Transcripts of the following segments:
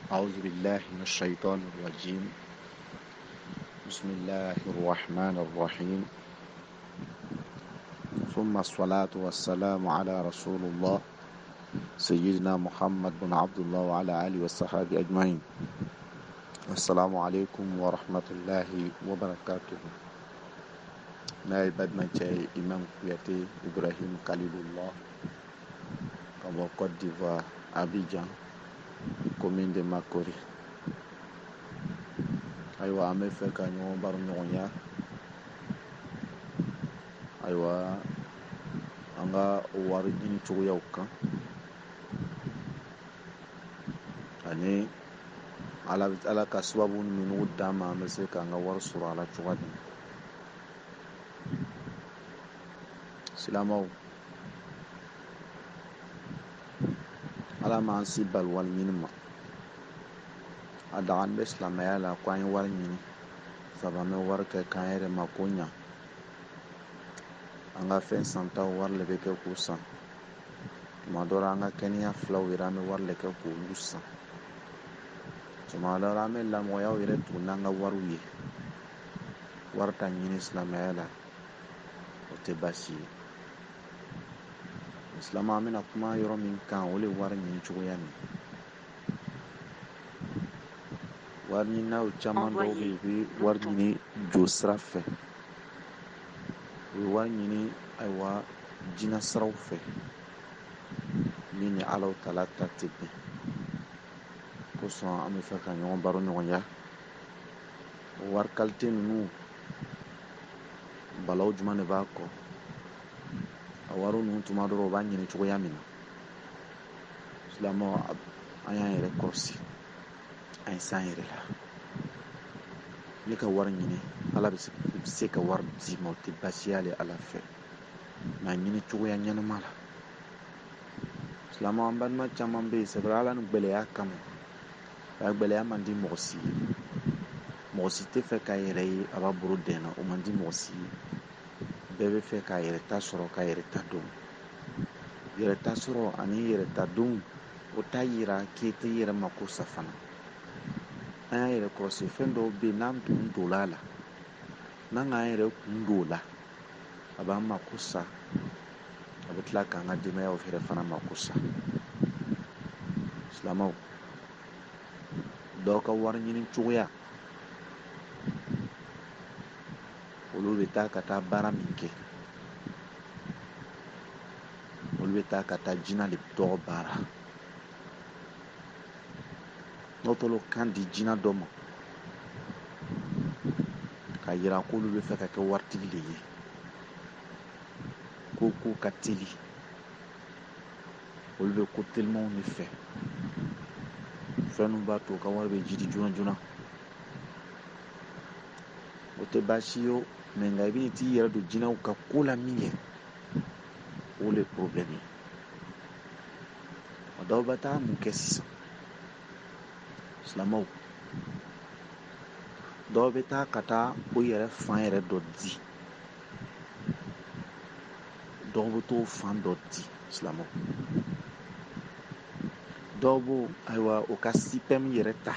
أعوذ بالله من الشيطان الرجيم. بسم الله الرحمن الرحيم. ثم الصلاة والسلام على رسول الله سيدنا محمد بن عبد الله وعلى آله وصحبه أجمعين. السلام عليكم ورحمة الله وبركاته. نائب بدمتي إمام كويتي إبراهيم خليل الله كما Côte d'Ivoire Abidjan commune de Makori. aywa an bɛ fɛ ka ɲɔgɔn baro ɲɔgɔnya. aywa an ka wari ɲini cogoyaw kan ani ala ka sababu minnu d'an ma an bɛ se k'an ka wari sɔrɔ a la cogoya min. silamɛw, ala m'an si bali wari ɲini ma. a daga an bɛ silamɛya la ko an ye wari ɲini sabu an bɛ wari kɛ k'an yɛrɛ ma ko ɲa. an ka fɛn santaw wari le bɛ kɛ k'o san. tuma dɔ la an ka kɛnɛya filaw yɛrɛ an bɛ wari le kɛ k'olu san. tuma dɔ la an bɛ lamɔgɔyaw yɛrɛ tugu n'an ka wariw ye. wari ta ɲini silamɛya la o tɛ baasi ye. silamɛ an bɛna kuma yɔrɔ min kan o le wari ɲini cogoya min. wari ɲininaw caman dɔw bɛ yen u bɛ wari ɲini jo sira fɛ. u bɛ wari ɲini ayiwa jinɛ siraw fɛ min ni Alahu Taala ta tɛ bɛn. kosɔn an bɛ fɛ ka ɲɔgɔn baro ɲɔgɔnya. o wari kalite ninnu balawu jumɛn de b'a kɔ. a wari ninnu tuma dɔw u b'a ɲini cogoya min na. silamɛw, an y'an yɛrɛ kɔlɔsi, an ye s'an yɛrɛ la. ne ka wari ɲini ala bɛ se ka wari di ma o tɛ baasi y'ale ala fɛ, nka ɲini cogoya ɲɛnama la. silamɛw, an balima caman bɛ yen c'est vrai ala ni gbɛlɛya kama gbɛlɛya man di mɔgɔ si ye. mɔgɔ si tɛ fɛ k'a yɛrɛ ye a b'a bolo dɛn na, o man di mɔgɔ si ye. bɛɛ bɛ fɛ k'a yɛrɛ ta sɔrɔ k'a yɛrɛ ta dɔn. yɛrɛ ta sɔrɔ ani yɛrɛ ta dɔn o t'a yira k'i tɛ yɛrɛ mako sa fana. an y'an yɛrɛ kɔlɔsi fɛn dɔw bɛ yen n'an kun donla a la, n'an k'an yɛrɛ kun don o la a b'an mako sa, a bɛ tila k'an ka denbayaw yɛrɛ fana mako sa. silamɛw, dɔw ka wari ɲini cogoya olu bɛ taa ka taa baara min kɛ, olu bɛ taa ka taa jinɛ de tɔgɔ baara. n'o tɔla kan di jinɛ dɔ ma k'a yira k'olu bɛ fɛ ka kɛ waritigi de ye, ko ka teli, olu bɛ ko telimanw de fɛ, fɛn min b'a to ka wari bɛ jidi joona joona. o tɛ baasi ye, mɛ nka i bɛ t'i yɛrɛ don jinɛw ka ko la min ye o le problème ye. a dɔw bɛ taa mun kɛ sisan? silamɛw, dɔw bɛ taa ka taa o yɛrɛ fan yɛrɛ dɔ di, dɔw bɛ t'o fan dɔ di. silamɛw, dɔw b'o ayiwa o ka sipɛmu yɛrɛ ta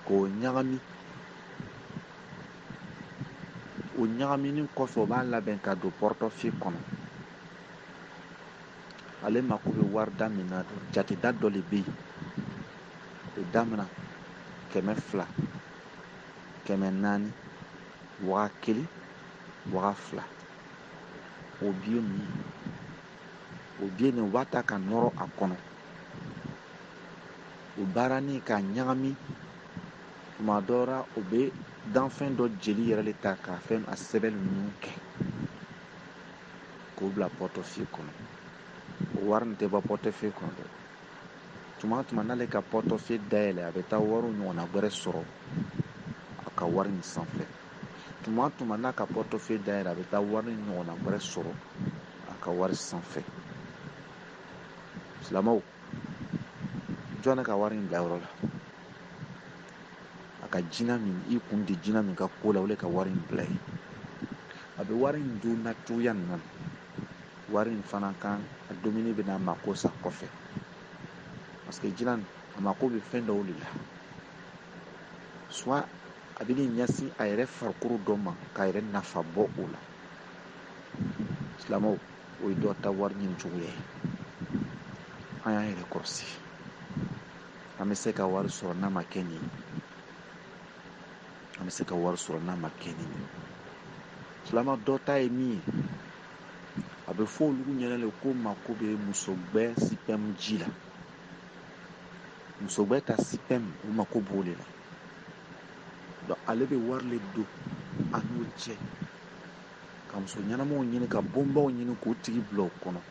k'o ɲagami. o ɲagaminin kɔfɛ o b'a labɛn ka don portefeuille kɔnɔ. ale mako bɛ wari da min na jateda dɔ de bɛ yen. o damina 200, 400, 1000, 2000. o biye nin o b'a ta ka nɔrɔ a kɔnɔ. o baaranin k'a ɲagami, tuma dɔw la o bɛ danfɛn dɔ jeli yɛrɛ de ta k'a fɛn a sɛbɛn ninnu kɛ k'o bila portefeuille kɔnɔ. o wari nin tɛ bɔ portefeuille kɔnɔ dɛ. tuma o tuma n'ale ka portefeuille dayɛlɛ a bɛ taa wariw ɲɔgɔnna wɛrɛ sɔrɔ a ka wari nin sanfɛ. tuma o tuma n'a ka portefeuille dayɛlɛ a bɛ taa wari ɲɔgɔnna wɛrɛ sɔrɔ a ka wari sanfɛ. silamɛw, jɔn ne ka wari in bila yɔrɔ la? a ka jinɛ min, i kun di jinɛ min ka ko la o le ka wari in bila ye. a bɛ wari in dun na cogoya min na, wari in fana kan a dumuni bɛna mako sa kɔfɛ. parce que jinɛ a mako bɛ fɛn dɔw de la soit a bɛ ni ɲɛsin a yɛrɛ farikolo dɔ ma k'a yɛrɛ nafa bɔ o la silamɛw o ye dɔ ta wari ɲini cogoya ye an y'an yɛrɛ kɔlɔsi an bɛ se ka wari sɔrɔ n'a ma kɛ nin ye an bɛ se ka wari sɔrɔ n'a ma kɛ nin ye silamɛw dɔ ta ye min ye a bɛ fɔ olu ɲɛna le ko mako bɛ musogbɛ sipɛmu ji la musogbɛ ta sipɛmu o mako b'o de la donc ale bɛ wari le don a n'o cɛ ka muso ɲɛnamaw ɲini ka bonbaw ɲini k'o tigi bila o kɔnɔ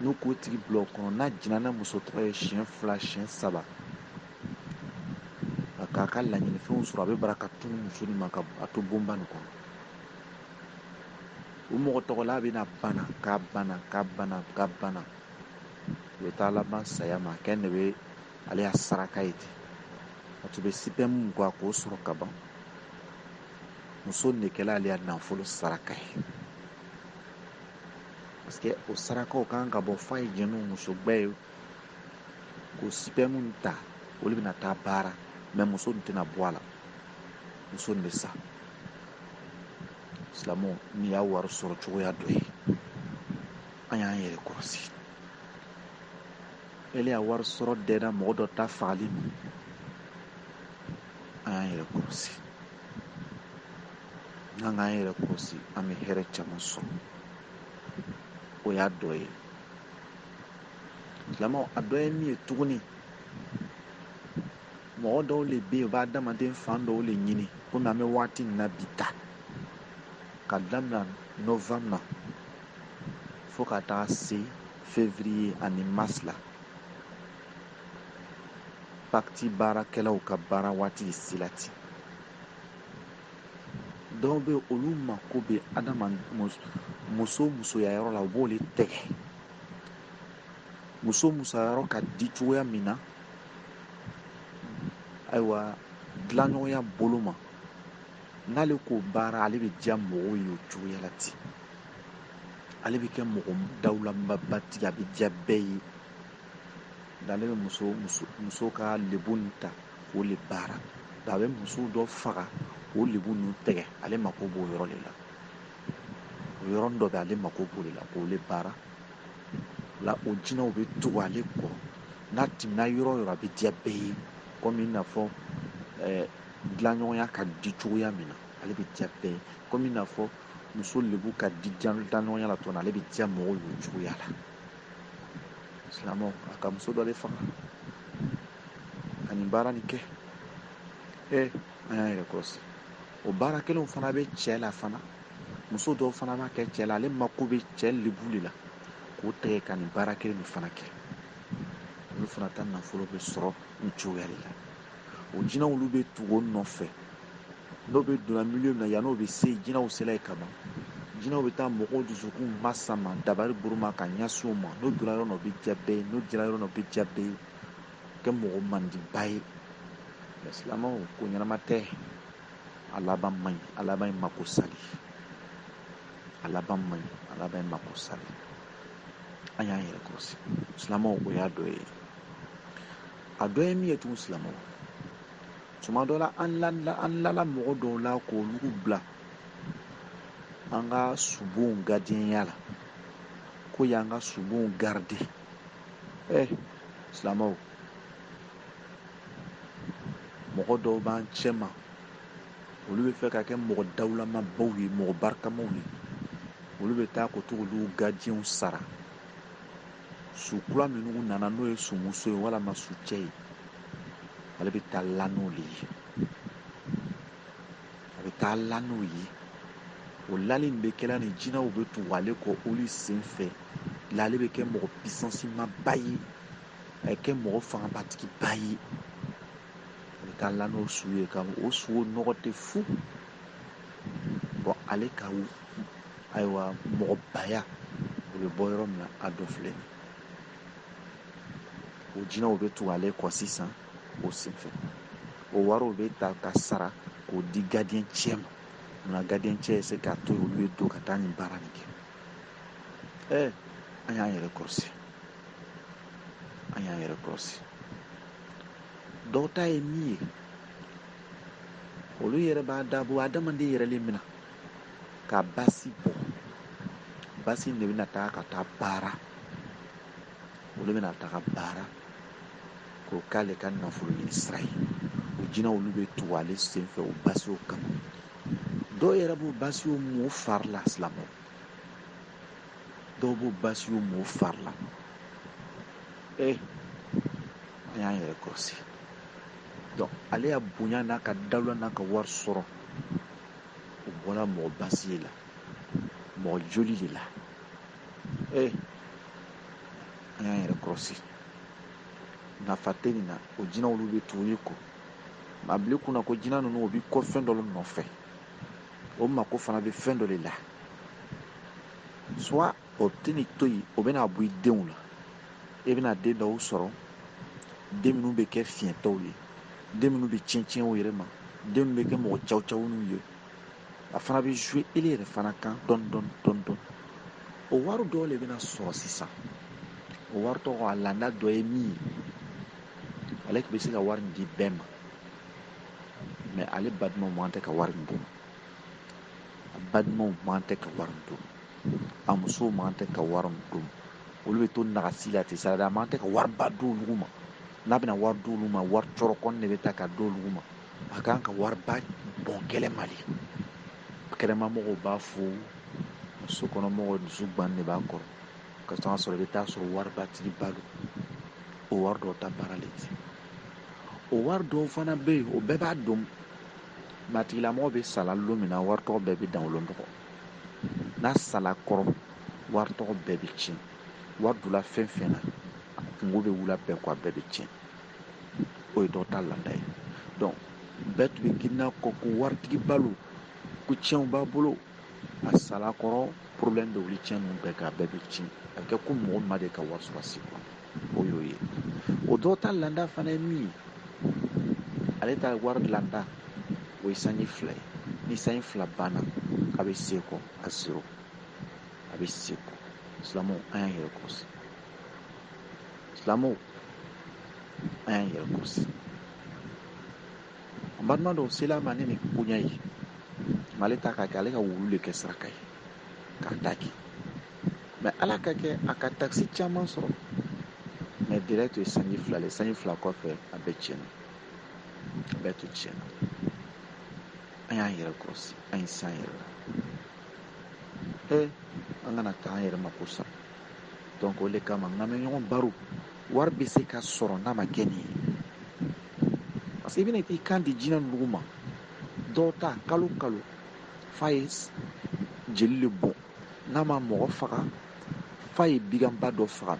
n'o k'o tigi bila o kɔnɔ n'a jiginna muso tɔgɔ ye siɲɛ 2 siɲɛ 3 k'a ka laɲinifɛnw sɔrɔ a bɛ bara ka tunu muso nin ma ka a to bonba nin kɔnɔ o mɔgɔ tɔgɔla bɛna bana k'a bana u bɛ taa laban saya ma kɛ ne bɛ ale y'a saraka ye ten a tun bɛ sipɛmu kɔ a k'o sɔrɔ ka ban muso nin de kɛla ale y'a nafolo saraka ye parce que o sarakaw kan ka bɔ f'a ye jɛn'u musogbɛ ye k'o sipɛmu ta olu bɛna taa baara mɛ muso nin tɛna bɔ a la muso nin bɛ sa silamɛw nin y'a wari sɔrɔ cogoya dɔ ye an y'an yɛrɛ kɔlɔsi ele y'a wari sɔrɔ dɛnna mɔgɔ dɔ ta fagali ma an y'an yɛrɛ kɔlɔsi n'an k'an yɛrɛ kɔlɔsi an bɛ hɛrɛ caman sɔrɔ o y'a dɔ ye silamɛw a dɔ ye min ye tuguni mɔgɔ dɔw le bɛ yen u b'a adamaden fan dɔw le ɲini komi an bɛ waati min na bi ta ka daminɛ novembre na fo ka taa se février ani mars la pacte baarakɛlaw ka baara waati sela ten dɔw bɛ olu mako bɛ muso musoyayɔrɔ la u b'o le tɛgɛ muso musoyayɔrɔ ka di cogoya min na ayiwa dilanɲɔgɔnya bolo ma n'ale k'o baara ale bɛ diya mɔgɔw ye o cogoya la ten ale bɛ kɛ mɔgɔ dawulabatigi a bɛ diya bɛɛ ye ale bɛ muso ka lebu nin ta k'o le baara a bɛ muso dɔ faga k'o lebu ninnu tɛgɛ ale mako b'o yɔrɔ de la o yɔrɔnin dɔ bɛ ale mako b'o de la k'o le baara la o jinɛw bɛ tugu ale kɔ n'a tɛmɛna yɔrɔ o yɔrɔ a bɛ diya bɛɛ ye komi i n'a fɔ dilanɲɔgɔnya ka di cogoya min na ale bɛ diya bɛɛ ye komi i n'a fɔ muso lebu ka di dilanɲɔgɔnya la tuguni ale bɛ diya mɔgɔw ye o cogoya la silamɛw a ka muso dɔ de faga ka nin baara nin kɛ an y'an yɛrɛ kɔlɔsi o baara kelenw fana bɛ cɛ la fana muso dɔw fana b'a kɛ cɛ la ale mako bɛ cɛ lebu de la k'o tɛgɛ ka nin baara kelen nin fana kɛ olu fana ta nafolo bɛ sɔrɔ nin cogoya de la o jinɛw olu bɛ tugu o nɔfɛ n'o bɛ donna milieu min na yan'o bɛ se jinɛw sela yen kaban jinɛw bɛ taa mɔgɔw dusukun masama dabali buruma ka ɲɛsin o ma n'o donna yɔrɔ min o bɛ diya bɛɛ ye n'o dira yɔrɔ min o bɛ diya bɛɛ ye kɛ mɔgɔ mandiba ye mɛ silamɛw ko ɲɛnama tɛ a laban man ɲi a laban ye mako sali a laban man ɲi a laban ye mako sali an y'an yɛrɛ kɔlɔsi silamɛw o y'a dɔ ye a dɔ ye min ye tugun silamɛw tuma dɔ la an lala mɔgɔ dɔw la k'olu bila an ka subonw gardiyenya la ko y'an ka subonw garde silamɛw mɔgɔ dɔw b'an cɛ ma olu bɛ fɛ ka kɛ mɔgɔ dawulamabaw ye mɔgɔ barikamaw ye olu bɛ taa ko to olu gardiɲɛw sara su kura minnu nana n'o ye sumuso ye walama su cɛ ye ale bɛ taa la n'o de ye a bɛ taa la n'o ye o lali in bɛ kɛla ni jinɛw bɛ tugu ale kɔ olu sen fɛ la ale bɛ kɛ mɔgɔ puissancemenba ye a bɛ kɛ mɔgɔ fangabatigiba ye a bɛ taa la n'o su ye ka o su o nɔgɔ tɛ fu bɔn ale ka ayiwa mɔgɔbaya o bɛ bɔ yɔrɔ min na a dɔ filɛ o jinɛw bɛ tugu ale kɔ sisan o senfɛ o wariw bɛ ta ka sara k'o di gardien cɛ ma nka gardien cɛ ye se k'a to yen olu ye don ka taa nin baara nin kɛ an y'an yɛrɛ kɔlɔsi y'an yɛrɛ kɔlɔsi. Dɔw ta ye min ye olu yɛrɛ b'a dabɔ adamaden yɛrɛ le minɛ ka basi bɔ. Basi de bɛna taa ka taa baara. Olu bɛna taga baara k'o k'ale ka nafolo ɲini sira ye. O jinɛ olu bɛ tugu ale senfɛ o basiw kama. Dɔw yɛrɛ b'o basiw mun fari la silamɛw. Dɔw b'o basiw mun fari la. An y'an yɛrɛ kɔlɔsi. Donc ale y'a bonya n'a ka dawula n'a ka wari sɔrɔ o bɔra mɔgɔ basi la, mɔgɔ joli de la. An y'an yɛrɛ kɔlɔsi. Nafa tɛ nin na. O jinɛ olu bɛ tugu i kɔ. Ma bila i kunna ko jinɛ ninnu o bɛ kɔ fɛn dɔ nɔfɛ. O mako fana bɛ fɛn dɔ de la. Soit o tɛ nin to yen, o bɛna bɔ i denw la. E bɛna den dɔw sɔrɔ, den minnu bɛ kɛ fiɲɛtɔw ye, den minnu bɛ tiɲɛ u yɛrɛ ma, den minnu bɛ kɛ mɔgɔ cawucawuw ye. A fana bɛ jouer ele yɛrɛ fana kan dɔɔni. O wari dɔw de bɛna sɔrɔ sisan. O wari tɔgɔ a landa dɔ ye min ye. Ale bɛ se ka wari in di bɛɛ ma. Mais ale badimaw man tɛ ka wari in dun. A badimaw man tɛ ka wari in dun. A musow man tɛ ka wari in dun. Olu bɛ to nagasi la ten sa. A man tɛ ka wari ba di olu ma. N'a bɛna wari di olu ma, wari cɔrɔ kɔni de bɛ ta ka di olu ma. A kan ka wari ba bɔn kɛlɛma de. Kɛlɛmamɔgɔw b'a fo, sokɔnɔmɔgɔw dusu gbannen de b'a kɔrɔ. Ka sɔrɔ i bɛ taa sɔrɔ waribatigi ba don. O wari dɔw ta baara le ten. O wari dɔw fana bɛ yen, o bɛɛ b'a dɔn. Mais a tigilamɔgɔ bɛ sala don min na, wari tɔgɔ bɛɛ bɛ dan o tɔgɔ. N'a sala kɔrɔ, wari tɔgɔ bɛɛ bɛ tiɲɛ. Wari donna fɛn fɛn na, kungo bɛ wula bɛɛ kɔ, a bɛɛ bɛ tiɲɛ. O ye dɔw ta landa ye. Donc bɛɛ tun bɛ girinna kɔ ko waritigi balo, ko tiɲɛw b'a bolo. A sala kɔrɔ, problème bɛ wuli tiɲɛ ninnu bɛɛ kan, a bɛɛ bɛ tiɲɛ. A bɛ kɛ ko mɔgɔ ma de ka wari sɔrɔ a si kɔnɔ. O y'o ye. O dɔw ta landa fana ye min ye, ale ta wari landa, o ye sanji 2 ye. Ni sanji 2 banna, a bɛ se kɔ a zéro. A bɛ se kɔ. Silamɛw, an y'an yɛrɛ kɔlɔsi. Silamɛw, an y'an yɛrɛ kɔlɔsi. N balima dɔw sela ma ni nin bonya ye. Ale ta ka kɛ ale ka wulu de kɛ saraka ye k'a taki. Mais ala ka kɛ a ka taxi caman sɔrɔ. Mais direct o ye sanji 2 le. Sanji 2 kɔfɛ a bɛɛ tiɲɛna. A bɛɛ to tiɲɛna. An y'an yɛrɛ kɔlɔsi. An ye san yɛrɛ la. An kana k'an yɛrɛ mako sa. Donc o de kama n bɛ ɲɔgɔn baro. Wari bɛ se ka sɔrɔ n'a ma kɛ nin ye. Parce que i bɛna i kan di jinɛ ninnu ma. Dɔw ta kalo f'a ye jeli le bɔn. N'a ma mɔgɔ faga, f'a ye biganba dɔ faga.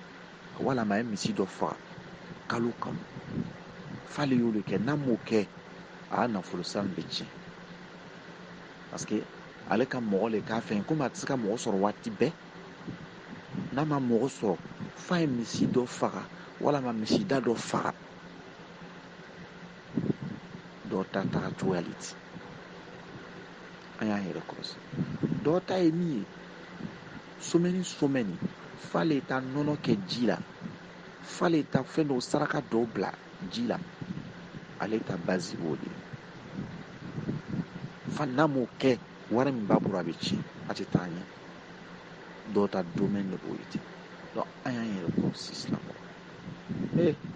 Walama a ye misi dɔ faga. Kalo. F'ale y'o de kɛ. N'a m'o kɛ, a ka nafolo sara bɛ tiɲɛ. Parce que ale ka mɔgɔ le k'a fɛn komi a tɛ se ka mɔgɔ sɔrɔ waati bɛɛ. N'a ma mɔgɔ sɔrɔ, f'a ye misi dɔ faga walama misida dɔ faga. Dɔw ta taga cogoya le ten. An y'an yɛrɛ kɔlɔsi. Dɔw ta ye min ye, semaine, f'ale ta nɔnɔ kɛ ji la, f'ale ta fɛn dɔw saraka dɔw bila ji la. Ale ta base b'o de. Fa n'a m'o kɛ, wari min b'a bolo a bɛ tiɲɛ. A tɛ taa ɲɛ. Dɔw ta domaine de b'o ye ten. Donc an y'an yɛrɛ kɔlɔsi silamɛw.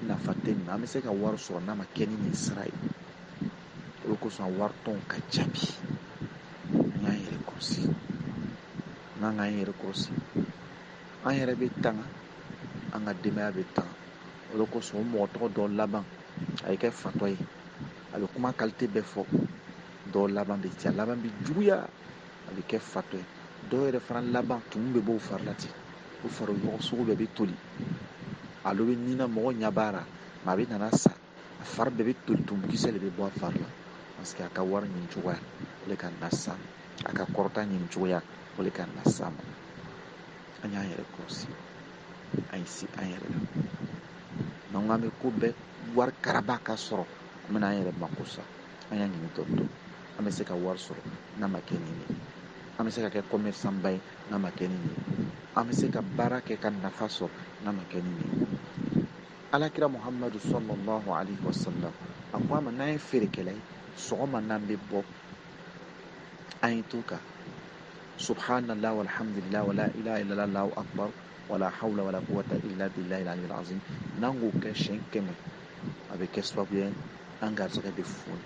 Nafa tɛ nin na. An bɛ se ka wari sɔrɔ n'a ma kɛ ni nin sira ye. O kosɔn wari tɔnw ka ca bi. An y'an yɛrɛ kɔlɔsi. N'an k'an yɛrɛ kɔlɔsi, an yɛrɛ bɛ tanga, an ka denbaya bɛ tanga. O kosɔn o mɔgɔ tɔgɔ dɔw laban a bɛ kɛ fatɔ ye. A bɛ kuma qualité bɛɛ fɔ. Dɔw laban bɛ ja, laban bɛ juguya. A bɛ kɛ fatɔ ye. Dɔw yɛrɛ fana laban tumu bɛ bɔ o fari la ten. O fari sugu bɛɛ bɛ toli. Ale bɛ nin na mɔgɔ ɲɛ b'a la, mais a bɛ nana sa. A fari bɛɛ bɛ toli, tumukisɛ de bɛ bɔ a fari la. Parce que a ka wari ɲini cogoya, o de ka na sa. A ka kɔrɔta ɲini cogoya, o de ka na sa ma. An y'an yɛrɛ kɔlɔsi. An ye se an yɛrɛ la. Donc an bɛ ko bɛɛ wari karaba ka sɔrɔ, an bɛ n'an yɛrɛ mako sa. An y'a ɲini dɔɔni. An bɛ se ka wari sɔrɔ n'a ma kɛ nin ye. An bɛ se ka kɛ commerçant ba ye n'a ma kɛ nin ye. An bɛ se ka baara kɛ ka nafa sɔrɔ n'a ma kɛ nin ye. alakira muhammadu sallallahu alaihi wasallam a ko a ma n'an ye feerekɛla ye sɔgɔma n'an bɛ bɔ an ye to ka subhanallah walhamdulillah wala ilaha illallah allahu akbar wala hawla wala quwwata illa billahi al-aliyyil azim n'an k'o kɛ siɲɛ 100 a bɛ kɛ sababu ye an garisɛgɛ bɛ foni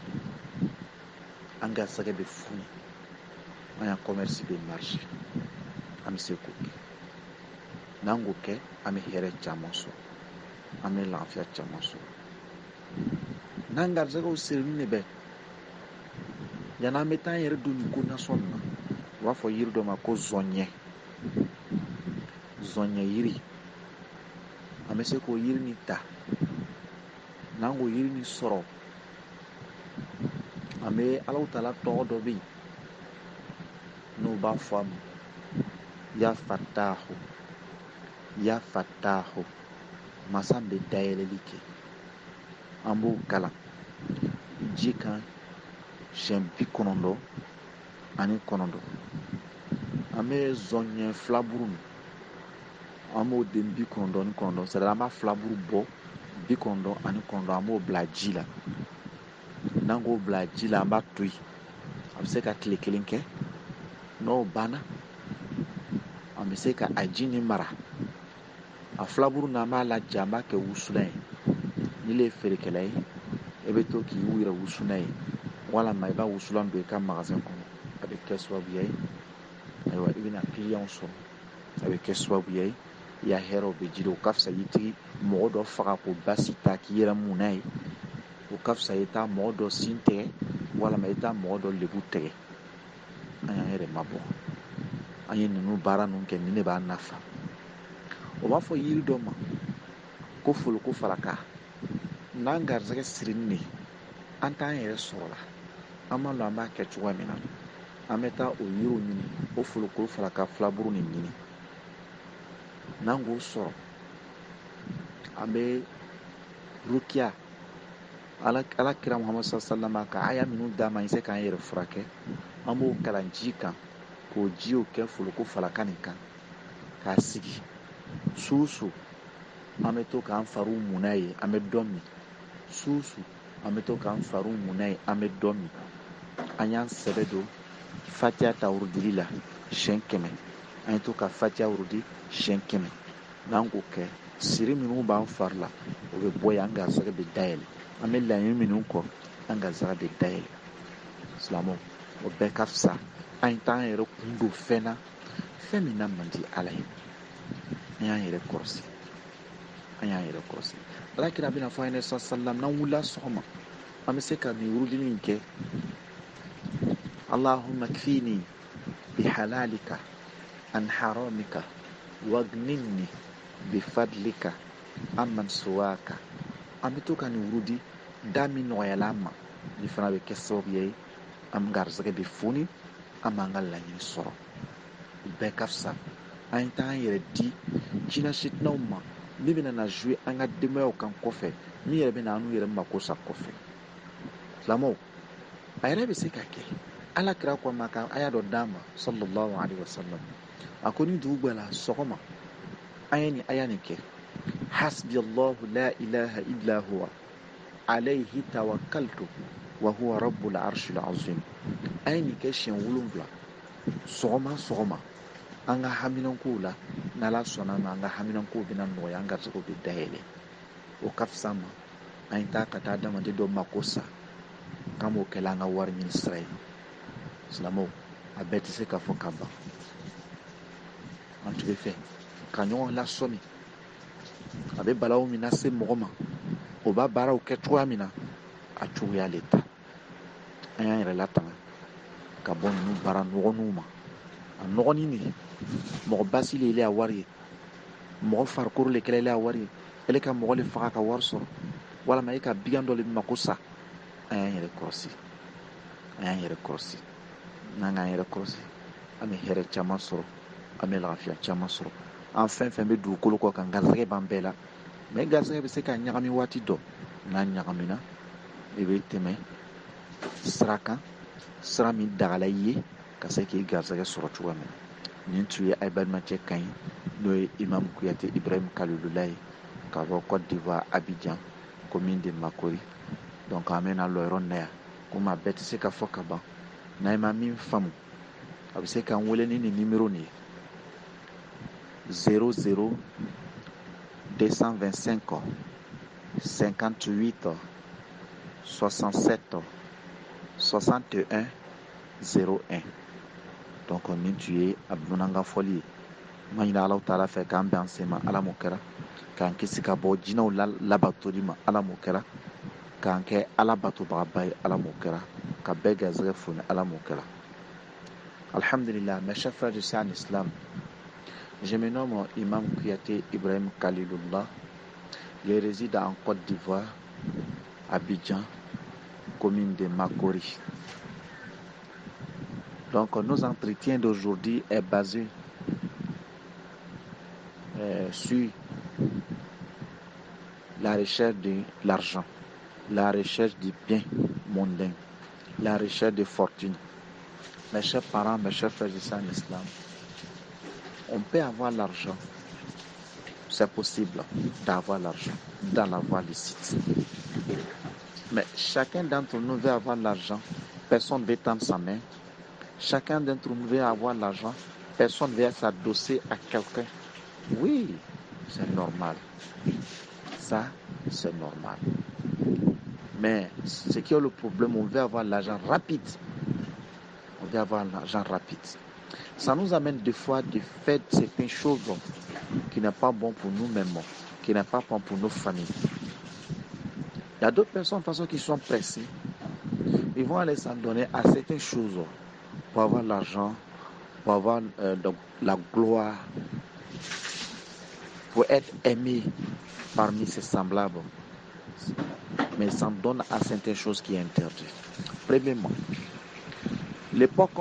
an ya commerce bɛ marché an bɛ se k'o kɛ n'an k'o kɛ an bɛ hɛrɛ caman sɔrɔ an bɛ lafiya caman sɔrɔ n'an garisɛgɛw sirinin de bɛ yanni an bɛ taa an yɛrɛ don nin ko nasɔn na u b'a fɔ yiri dɔ ma ko zɔnyɛ yiri an bɛ se k'o yiri nin ta n'an k'o yiri nin sɔrɔ an bɛ Alahu Taala tɔgɔ dɔ bɛ yen n'u b'a fɔ a ma ya fatahu masa bɛ dayɛlɛli kɛ an b'o kalan ji kan siɲɛ 99 an bɛ zɔnyɛ filaburu an b'o den 99 c'est-à-dire an b'a filaburu bɔ 99 an b'o bila ji la n'an k'o bila ji la an b'a to yen a bɛ se ka tile 1 kɛ n'o banna an bɛ se ka a ji nin mara a filaburu n'an b'a laja an b'a kɛ wusulan ye n'i le ye feerekɛla ye i bɛ to k'i yɛrɛ wusu n'a ye walama i b'a wusulan don i ka magasin kɔnɔ a bɛ kɛ sababu ye ayiwa i bɛna client sɔrɔ a bɛ kɛ sababu ye i ya hɛrɛw bɛ jidi o ka fisa i tigi mɔgɔ dɔ faga ko basi ta k'i yɛrɛ mun n'a ye o ka fisa i taa mɔgɔ dɔ sin tigɛ walama i taa mɔgɔ dɔ lebu tigɛ an y'an yɛrɛ mabɔ an ye ninnu baara ninnu kɛ nin de b'a nafa o b'a fɔ yiri dɔ ma ko foloko falaka n'an garisɛgɛ sirinin de an t'an yɛrɛ sɔrɔ la an b'a dɔn an b'a kɛ cogoya min na an bɛ taa o yiriw ɲini o foloko falaka filaburu nin ɲini n'an k'o sɔrɔ an bɛ rukiya ala kira muhammadu sallallahu ka aya minnu d'a ma an se k'an yɛrɛ furakɛ an b'o kalan ji kan k'o jiw kɛ foloko falaka nin kan k'a sigi su an bɛ to k'an fariw mun n'a ye an bɛ dɔ min su an bɛ to k'an fariw mun n'a ye an bɛ dɔ min an y'an sɛbɛ don fatiha ta wurudili la siɲɛ 100 an ye to ka fatiha wurudi siɲɛ 100 n'an k'o kɛ siri minnu b'an fari la o bɛ bɔ yen an garisɛgɛ bɛ dayɛlɛ an bɛ laɲini minnu kɔ an garisɛgɛ bɛ dayɛlɛ silamɛw o bɛɛ ka fisa an ye t'an yɛrɛ kun don fɛn na fɛn min na man di ala ye an y'an yɛrɛ kɔlɔsi alakira bɛna fɔ an ye sallam n'an wulila sɔgɔma an bɛ se ka nin wurudili in kɛ allahumma kfini bihalalika an haramika wagnini bifadlika amman suwaka an bɛ to ka nin wurudi da min nɔgɔyala an ma ni fana bɛ kɛ sababu ye an garisɛgɛ bɛ foni an b'an ka laɲini sɔrɔ bɛɛ ka fisa an ye t'an yɛrɛ di jinɛ sitinaw ma min bɛna na jouer an ka denbayaw kan kɔfɛ min yɛrɛ bɛna an n'u yɛrɛ mako sa kɔfɛ silamɛw a yɛrɛ bɛ se ka kɛ ala kira ko ma ka aya dɔ d'a ma sallallahu alaihi wasallam a ko ni dugu bɛla sɔgɔma an ye nin aya nin kɛ hasbi allahu la ilaha illa huwa alayhi tawakkaltu wa huwa rabbul arshil azim an ye nin kɛ siɲɛ 7 sɔgɔma an ka haminankow la n'ala sɔnna ma an ka haminankow bɛna nɔgɔya an garisɛgɛw bɛ dayɛlɛ o ka fisa ma an ye taa ka taa adamaden dɔ mako sa k'an b'o kɛla an ka wari ɲini sira ye silamɛw a bɛɛ tɛ se ka fɔ ka ban an tun bɛ fɛ ka ɲɔgɔn lasɔmi a bɛ balawu min lase mɔgɔ ma o b'a baaraw kɛ cogoya min na a cogoya le ta an y'an yɛrɛ latanga ka bɔ ninnu baara nɔgɔninw ma a nɔgɔnin nin mɔgɔ basi le ye a wari ye mɔgɔ farikolo le kɛlɛ a wari ye ele ka mɔgɔ le faga ka wari sɔrɔ walama e ka bigan dɔ le mako sa an y'an yɛrɛ kɔlɔsi n'an k'an yɛrɛ kɔlɔsi an bɛ hɛrɛ caman sɔrɔ an bɛ lafiya caman sɔrɔ an fɛn fɛn bɛ dugukolo kɔ kan garisɛgɛ b'an bɛɛ la mais garisɛgɛ bɛ se ka ɲagami waati dɔ n'a ɲagamina i bɛ tɛmɛ sira kan sira min dagala i ye ka se k'i garisɛgɛ sɔrɔ cogoya min na nin tun ye a ye balimacɛ kan ye n'o ye imam kuyate ibrahim kalilula ye Kabo Côte d'Ivoire, Abidjan, commune de Makori. Donc amène à l'Euronea. Comme ma bête c'est qu'à Fokaba. Naïma mim femme. C'est qu'un wele ni numéro ni 00 225 58 67 61 01. Donc on est tué à Bunanga Folie. Maïna ala utala fait qu'un bensema à la mokera. Quand qu'est-ce qu'a beau dino la bateau à la mokera. Quand qu'est à la bateau barabay à la mokera. Quand begazre fune à la mokera. Alhamdulillah, mes chers frères du Saint Islam, je me nomme Imam Kouyaté Ibrahim Khalilullah. Je réside en Côte d'Ivoire, Abidjan, commune de Makori. Donc, nos entretiens d'aujourd'hui est basé sur la recherche de l'argent, la recherche du bien mondain, la recherche de fortune. Mes chers parents, mes chers frères du Saint Islam, on peut avoir l'argent. C'est possible d'avoir l'argent, d'en avoir licite. Mais chacun d'entre nous veut avoir l'argent. Personne ne veut tendre sa main. Chacun d'entre nous veut avoir l'argent. Personne ne veut s'adosser à quelqu'un. Oui, c'est normal. Ça, c'est normal. Mais ce qui est le problème, on veut avoir l'argent rapide. On veut avoir l'argent rapide. Ça nous amène des fois de faire certaines choses qui n'est pas bon pour nous-mêmes, qui n'est pas bon pour nos familles. Il y a d'autres personnes de toute façon qui sont pressées. Ils vont aller s'en donner à certaines choses pour avoir l'argent, pour avoir donc, la gloire, pour être aimé parmi ses semblables. Mais ils s'en donnent à certaines choses qui sont interdites. Premièrement, l'époque,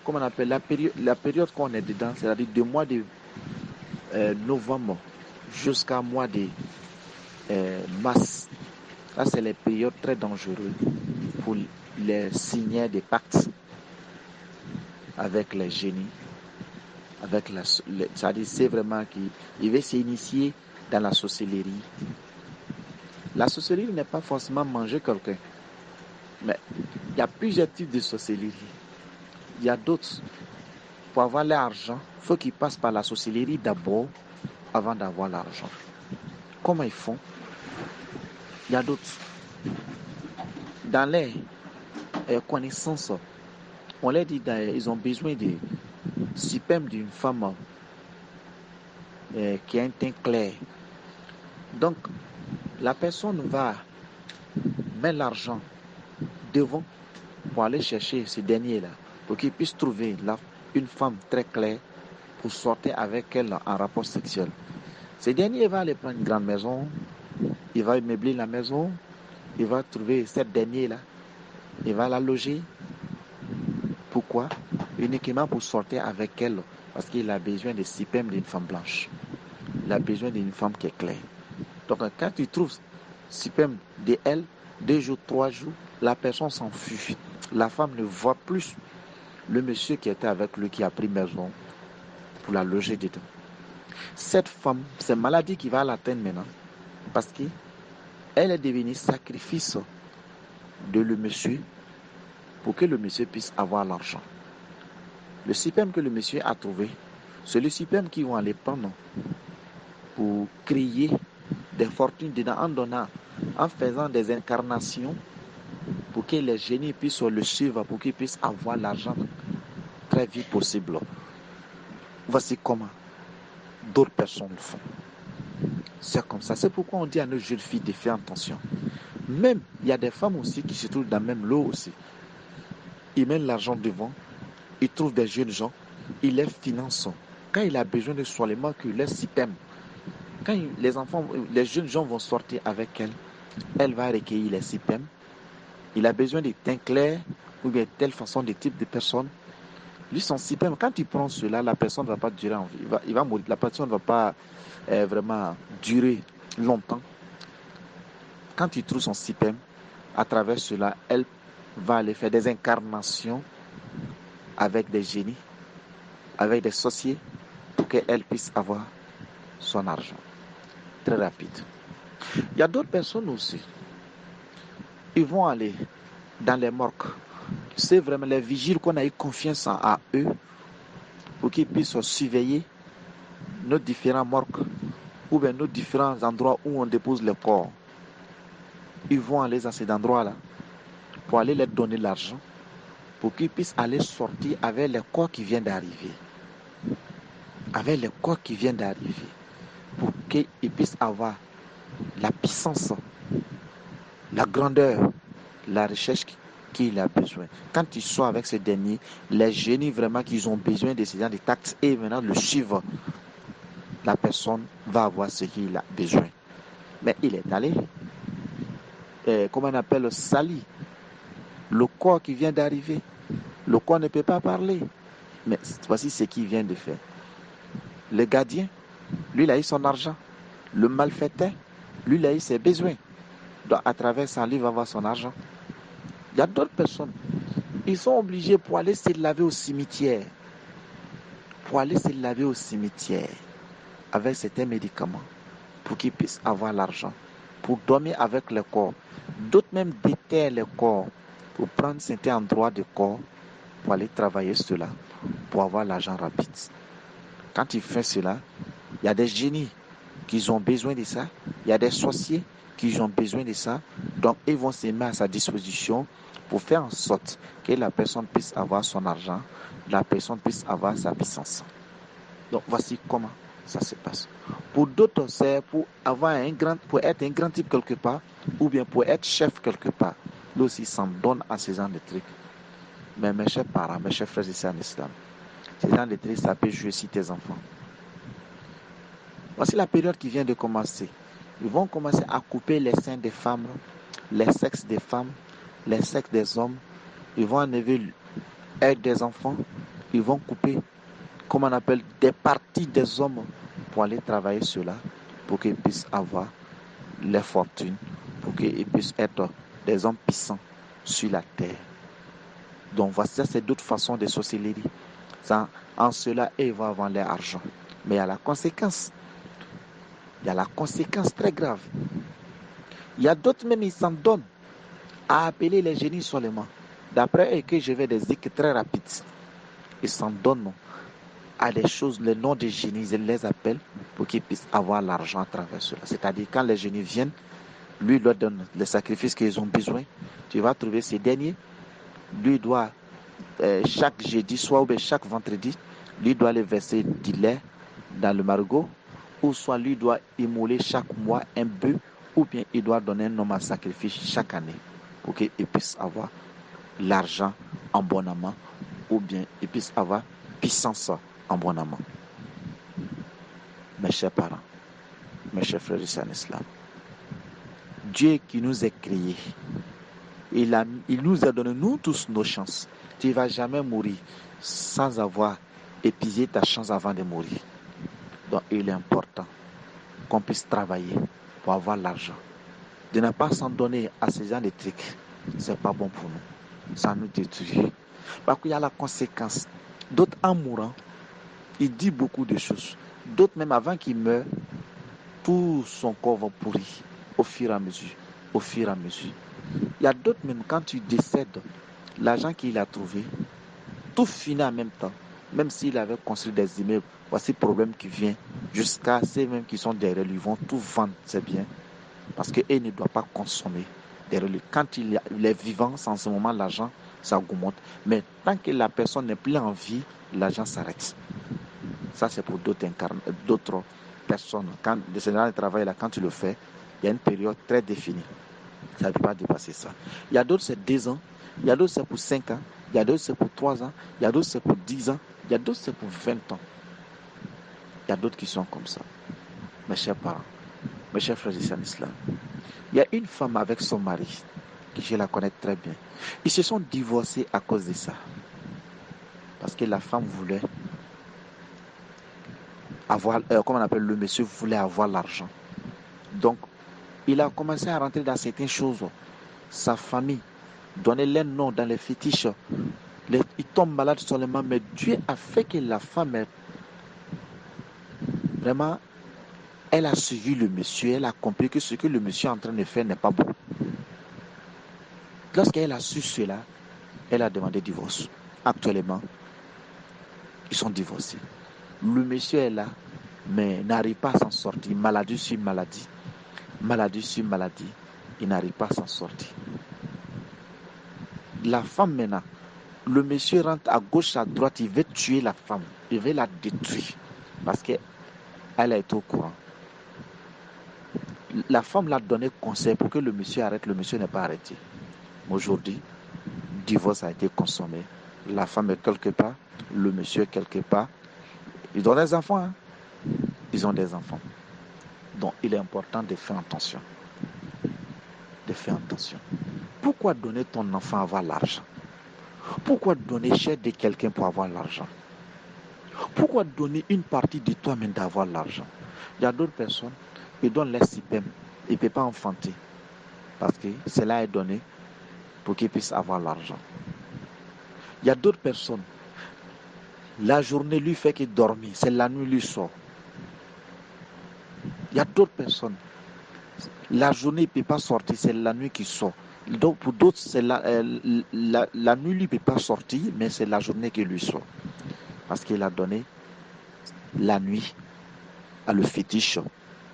comment on appelle, la période qu'on est dedans, c'est-à-dire du mois de novembre jusqu'à mois de mars. Là, c'est les périodes très dangereuses pour les signer des pactes avec les génies, avec c'est-à-dire c'est vraiment qu'il veut s'initier dans la sorcellerie. La sorcellerie n'est pas forcément manger quelqu'un, mais il y a plusieurs types de sorcellerie. Il y a d'autres. Pour avoir l'argent, il faut qu'ils passent par la sorcellerie d'abord avant d'avoir l'argent. Comment ils font? Il y a d'autres. Dans les connaissances, on leur dit qu'ils ont besoin de sperme d'une femme qui a un teint clair. Donc, la personne va mettre l'argent devant pour aller chercher ce dernier-là, pour qu'il puisse trouver une femme très claire pour sortir avec elle en rapport sexuel. Ce dernier va aller prendre une grande maison, il va meubler la maison, il va trouver cette dernière-là, il va la loger. Pourquoi? Uniquement pour sortir avec elle, parce qu'il a besoin de sperme d'une femme blanche. Il a besoin d'une femme qui est claire. Donc, quand tu trouves sperme de elle, 2 jours, 3 jours, la personne s'enfuit. La femme ne voit plus le monsieur qui était avec lui, qui a pris maison pour la loger dedans. Cette femme, c'est une maladie qui va l'atteindre maintenant, parce qu'elle est devenue sacrifice de le monsieur pour que le monsieur puisse avoir l'argent. Le sperme que le monsieur a trouvé, c'est le sperme qu'ils vont aller prendre pour créer des fortunes dedans en donnant, en faisant des incarnations pour que les génies puissent le suivre, pour qu'ils puissent avoir l'argent très vite possible. Voici comment d'autres personnes le font. C'est comme ça. C'est pourquoi on dit à nos jeunes filles de faire attention. Même, il y a des femmes aussi qui se trouvent dans le même lot aussi. Ils mettent l'argent devant, ils trouvent des jeunes gens, ils les financent. Quand il a besoin de seulement que les sperme, quand les jeunes gens vont sortir avec elle, elle va recueillir les sperme. Il a besoin de teint clair ou bien telle façon de type de personne. Lui, son sperme, quand il prend cela, la personne ne va pas durer en vie. Il va mourir. La personne ne va pas vraiment durer longtemps. Quand il trouve son sperme, à travers cela, elle va aller faire des incarnations avec des génies, avec des sorciers, pour qu'elle puisse avoir son argent. très rapide. Il y a d'autres personnes aussi. Ils vont aller dans les morgues. C'est vraiment les vigiles qu'on a eu confiance à eux pour qu'ils puissent surveiller nos différents morgues ou bien nos différents endroits où on dépose les corps. Ils vont aller dans ces endroits-là pour aller leur donner l'argent pour qu'ils puissent aller sortir avec les corps qui viennent d'arriver. Avec les corps qui viennent d'arriver. Pour qu'ils puissent avoir la puissance, la grandeur, la recherche qu'il a besoin. Quand ils sont avec ces derniers, les génies vraiment qu'ils ont besoin de ces gens de taxes et maintenant le suivre, la personne va avoir ce qu'il a besoin. Mais il est allé, comment on appelle, sali. Le corps qui vient d'arriver, le corps ne peut pas parler. Mais voici ce qu'il vient de faire. Le gardien, lui, il a eu son argent. Le malfaiteur, lui, il a eu ses besoins. Donc, à travers ça, lui, il va avoir son argent. Il y a d'autres personnes, ils sont obligés pour aller se laver au cimetière. Pour aller se laver au cimetière avec certains médicaments pour qu'ils puissent avoir l'argent. Pour dormir avec le corps. D'autres même déterrent le corps pour prendre certains endroits de corps pour aller travailler cela, pour avoir l'argent rapide. Quand ils font cela, il y a des génies qui ont besoin de ça. Il y a des sorciers qui ont besoin de ça. Donc, ils vont se mettre à sa disposition pour faire en sorte que la personne puisse avoir son argent, la personne puisse avoir sa puissance. Donc, voici comment ça se passe. Pour d'autres, c'est pour être un grand type quelque part, ou bien pour être chef quelque part. Là aussi, s'en donne à ces gens de trucs. Mais mes chers parents, mes chers frères et sœurs en islam, ces gens de trucs, ça peut jouer sur tes enfants. Voici la période qui vient de commencer. Ils vont commencer à couper les seins des femmes, les sexes des femmes, les sexes des hommes. Ils vont enlever l'aide des enfants. Ils vont couper, comme on appelle, des parties des hommes pour aller travailler cela, pour qu'ils puissent avoir les fortunes, pour qu'ils puissent être des hommes puissants sur la terre. Donc voici, ça c'est d'autres façons de sorcellerie. En cela, ils vont avoir leur argent. Mais il y a la conséquence. Il y a la conséquence très grave. Il y a d'autres même, ils s'en donnent à appeler les génies seulement. D'après eux, que je vais des zikrs très rapides. Ils s'en donnent à des choses, le nom des génies, ils les appellent pour qu'ils puissent avoir l'argent à travers cela. C'est-à-dire, quand les génies viennent, lui leur donne les sacrifices qu'ils ont besoin. Tu vas trouver ces derniers. Lui doit, chaque jeudi soir ou chaque vendredi, lui doit aller verser du lait dans le marigot, ou soit lui doit immoler chaque mois un bœuf, ou bien il doit donner un homme à sacrifice chaque année pour qu'il puisse avoir l'argent en abondamment, ou bien il puisse avoir puissance en abondamment. Mes chers parents, mes chers frères et sœurs en islam, Dieu qui nous a créés, il nous a donné, nous tous, nos chances. Tu ne vas jamais mourir sans avoir épuisé ta chance avant de mourir. Donc il est important qu'on puisse travailler pour avoir l'argent. De ne pas s'en donner à ces gens de trucs, ce n'est pas bon pour nous. Ça nous détruit. Parce qu'il y a la conséquence. D'autres en mourant, ils disent beaucoup de choses. D'autres même avant qu'il meure, tout son corps va pourrir au fur et à mesure. Au fur et à mesure. Il y a d'autres même, quand tu décèdes, l'argent qu'il a trouvé, tout finit en même temps. Même s'il avait construit des immeubles, voici le problème qui vient. Jusqu'à ceux même qui sont derrière lui, vont tout vendre, c'est bien. Parce qu'il ne doit pas consommer derrière lui. Quand il est vivant, en ce moment, l'argent, ça augmente. Mais tant que la personne n'est plus en vie, l'argent s'arrête. Ça, c'est pour d'autres personnes. Quand le travail là, quand tu le fais, il y a une période très définie. Ça ne peut pas dépasser ça. Il y a d'autres, c'est 2 ans. Il y a d'autres, c'est pour 5 ans. Il y a d'autres, c'est pour 3 ans. Il y a d'autres, c'est pour 10 ans. Il y a d'autres, c'est pour 20 ans. Il y a d'autres qui sont comme ça. Mes chers parents, mes chers frères et sœurs en islam. Il y a une femme avec son mari, que je la connais très bien. Ils se sont divorcés à cause de ça. Parce que la femme voulait avoir, comment on appelle, le monsieur voulait avoir l'argent. Donc, il a commencé à rentrer dans certaines choses. Sa famille, donner les noms dans les fétiches. Il tombe malade seulement, mais Dieu a fait que la femme vraiment elle a suivi le monsieur, elle a compris que ce que le monsieur est en train de faire n'est pas bon. Lorsqu'elle a su cela, elle a demandé divorce. Actuellement, ils sont divorcés. Le monsieur est là, mais n'arrive pas à s'en sortir. Maladie sur maladie. Maladie sur maladie. Il n'arrive pas à s'en sortir. La femme maintenant, le monsieur rentre à gauche, à droite, il veut tuer la femme. Il veut la détruire. Parce qu'elle a été au courant. La femme l'a donné conseil pour que le monsieur arrête. Le monsieur n'est pas arrêté. Aujourd'hui, divorce a été consommé. La femme est quelque part, le monsieur est quelque part. Ils ont des enfants. Hein? Ils ont des enfants. Donc, il est important de faire attention. De faire attention. Pourquoi donner ton enfant à avoir l'argent? Pourquoi donner cher de quelqu'un pour avoir l'argent? Pourquoi donner une partie de toi-même d'avoir l'argent? Il y a d'autres personnes qui donnent leur sperme. Ils ne peuvent pas enfanter. Parce que cela est donné pour qu'ils puissent avoir l'argent. Il y a d'autres personnes. La journée lui fait qu'il dormit. C'est la nuit lui sort. Il y a d'autres personnes. La journée il ne peut pas sortir. C'est la nuit qui sort. Donc pour d'autres, c'est la nuit lui ne peut pas sortir. Mais c'est la journée qui lui sort. Parce qu'il a donné la nuit à le fétiche.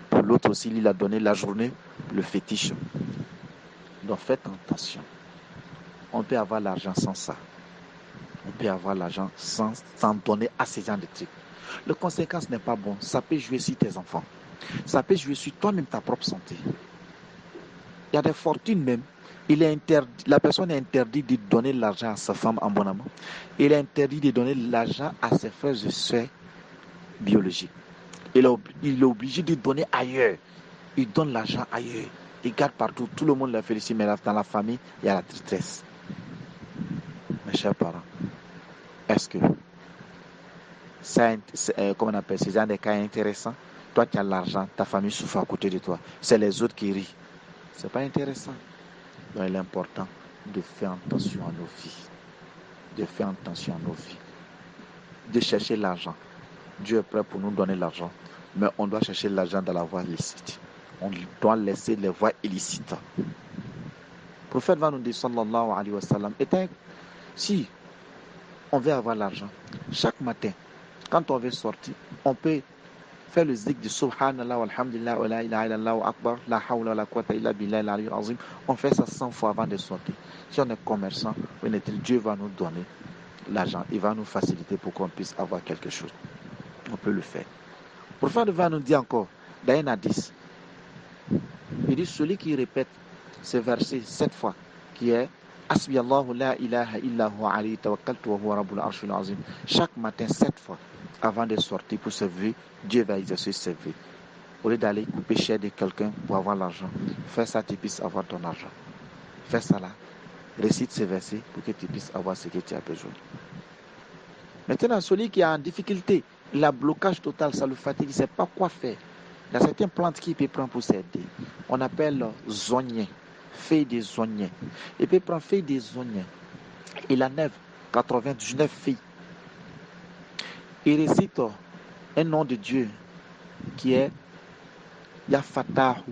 Pour l'autre aussi, il a donné la journée, le fétiche. Donc faites attention. On peut avoir l'argent sans ça. On peut avoir l'argent sans donner à ces gens de trucs. La conséquence n'est pas bon. Ça peut jouer sur tes enfants. Ça peut jouer sur toi-même ta propre santé. Il y a des fortunes même. La personne est interdite de donner l'argent à sa femme en bon amant. Il est interdit de donner l'argent à ses frères et sœurs biologiques. Il est obligé de donner ailleurs. Il donne l'argent ailleurs. Il garde partout. Tout le monde le félicite, mais dans la famille, il y a la tristesse. Mes chers parents, est-ce que comment on appelle, c'est des cas intéressants? Toi, tu as l'argent, ta famille souffre à côté de toi. C'est les autres qui rient. C'est pas intéressant. Donc, il est important de faire attention à nos vies. De faire attention à nos vies. De chercher l'argent. Dieu est prêt pour nous donner l'argent. Mais on doit chercher l'argent dans la voie illicite. On doit laisser les voies illicites. Le prophète va nous dire, sallallahu alayhi wa sallam, si on veut avoir l'argent, chaque matin, quand on veut sortir, on peut faire le zikr de Subhanallah, walhamdulillah, wa la ilaha illallah, wa akbar, la hawla wa la quwwata illa billah, al-aliyyul azim. On fait ça 100 fois avant de sortir. Si on est commerçant, Dieu va nous donner l'argent. Il va nous faciliter pour qu'on puisse avoir quelque chose. On peut le faire. Le prophète va nous dire encore, dans un hadith, il dit, celui qui répète ce verset 7 fois, qui est Hasbi Allahu la ilaha illa huwa alayhi tawakkaltu wa huwa rabbul arshil azim. Chaque matin 7 fois avant de sortir pour se lever, Dieu va exercer ses vœux. Au lieu d'aller couper cher de quelqu'un pour avoir l'argent, fais ça, tu puisses avoir ton argent. Fais ça là. Récite ces versets pour que tu puisses avoir ce que tu as besoin. Maintenant, celui qui est en difficulté, il a blocage total, ça le fatigue, il ne sait pas quoi faire. Il y a certaines plantes qu'il peut prendre pour s'aider. On appelle zognien, feuille des zognien. Il peut prendre feuille des zognien. Il enlève 99 feuilles. Il récite un nom de Dieu qui est Yafatahu,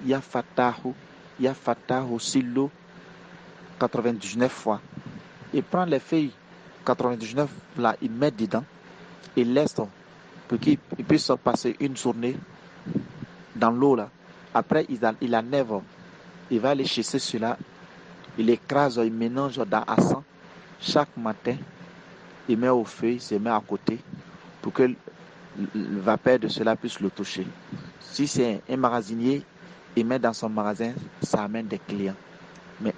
Yafatahu, Yafatahu, Silo, 99 fois. Il prend les feuilles 99 là, il met dedans, il laisse pour qu'il puisse passer une journée dans l'eau là. Après, il enlève, il va aller chasser cela, il écrase, il mélange dans un sang. Chaque matin, il met au feu, il se met à côté pour que le vapeur de cela puisse le toucher. Si c'est un magasinier, il met dans son magasin, ça amène des clients. Mais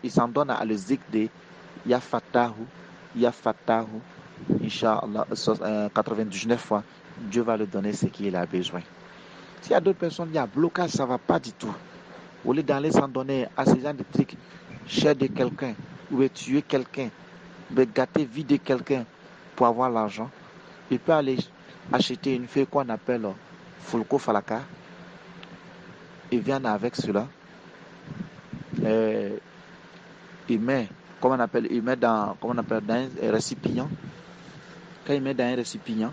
il s'en donne à le zik de Yafatahu, Inch'Allah, 99 fois, Dieu va lui donner ce qu'il a besoin. S'il y a d'autres personnes, il y a blocage, ça ne va pas du tout. Au lieu d'aller s'en donner à ces gens de trucs, cher de quelqu'un, ou tuer quelqu'un, ou gâter, vider quelqu'un pour avoir l'argent, il peut aller acheter une feuille qu'on appelle Fulko Falaka. Il vient avec cela. Il met, il met dans un récipient. Quand il met dans un récipient,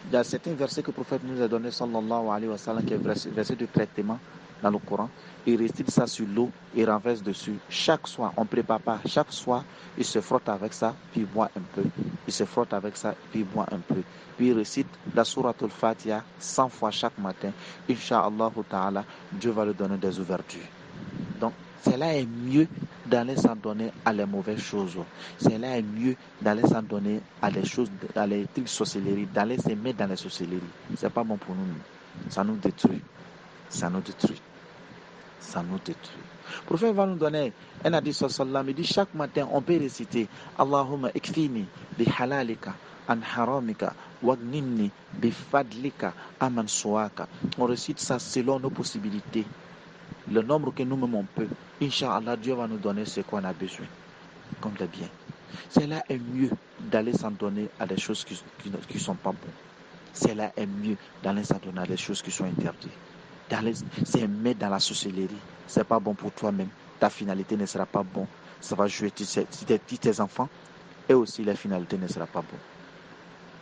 Il y a certains versets que le prophète nous a donné, sallallahu alayhi wa sallam, qui est verset de traitement dans le Coran. Il récite ça sur l'eau et renverse dessus. Chaque soir, on ne prépare pas. Chaque soir, il se frotte avec ça, puis il boit un peu. Il se frotte avec ça, puis il boit un peu. Puis il récite la sourate al-Fatiha 100 fois chaque matin. Inch'Allah ta'ala, Dieu va lui donner des ouvertures. Donc, cela est mieux d'aller s'en donner à les mauvaises choses. Cela est mieux d'aller s'en donner à les choses, à les trucs sorcelleries, d'aller se mettre dans les sorcelleries. C'est pas bon pour nous. Ça nous détruit. Ça nous détruit. Ça nous détruit. Le prophète va nous donner un hadith sallallahu, il dit chaque matin on peut réciter Allahumma ikfini bi halalika an haramika wagnini bi fadlika aman suwaka. On récite ça selon nos possibilités. Le nombre que nous-mêmes on peut, Inch'Allah, Dieu va nous donner ce qu'on a besoin, comme le bien. Cela est mieux d'aller s'en donner à des choses qui ne sont pas bonnes. Cela est mieux d'aller s'en donner à des choses qui sont interdites. C'est mettre dans la sorcellerie. Ce n'est pas bon pour toi-même. Ta finalité ne sera pas bonne. Ça va jouer tes enfants et aussi la finalité ne sera pas bonne.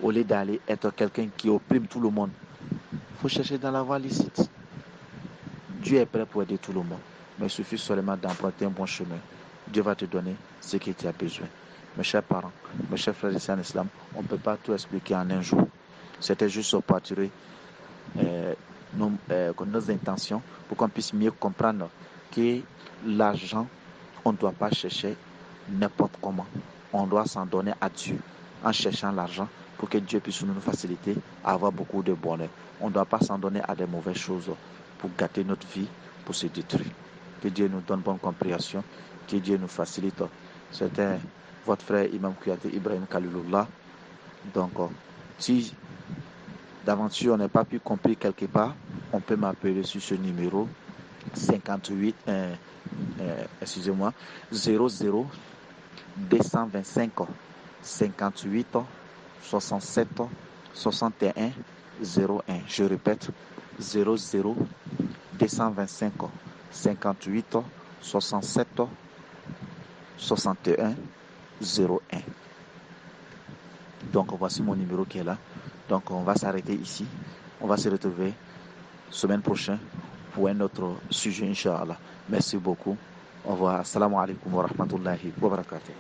Au lieu d'aller être quelqu'un qui opprime tout le monde, il faut chercher dans la voie licite. Dieu est prêt pour aider tout le monde. Mais il suffit seulement d'emprunter un bon chemin. Dieu va te donner ce que tu as besoin. Mes chers parents, mes chers frères et sœurs en islam, on ne peut pas tout expliquer en un jour. C'était juste pour partager nos intentions pour qu'on puisse mieux comprendre que l'argent, on ne doit pas chercher n'importe comment. On doit s'en donner à Dieu en cherchant l'argent pour que Dieu puisse nous faciliter à avoir beaucoup de bonheur. On ne doit pas s'en donner à des mauvaises choses pour gâter notre vie, pour se détruire. Que Dieu nous donne bonne compréhension, que Dieu nous facilite. C'était votre frère Imam Kouyaté Ibrahim Khalilullah. Donc, si d'aventure on n'a pas pu comprendre quelque part, on peut m'appeler sur ce numéro 58, 00 225 58 67 61 01. Je répète, 00 225 58 67 61 01. Donc voici mon numéro qui est là. Donc on va s'arrêter ici. On va se retrouver semaine prochaine pour un autre sujet, Inch'Allah. Merci beaucoup. Au revoir. Assalamu alaikum wa rahmatullahi wa barakatuh.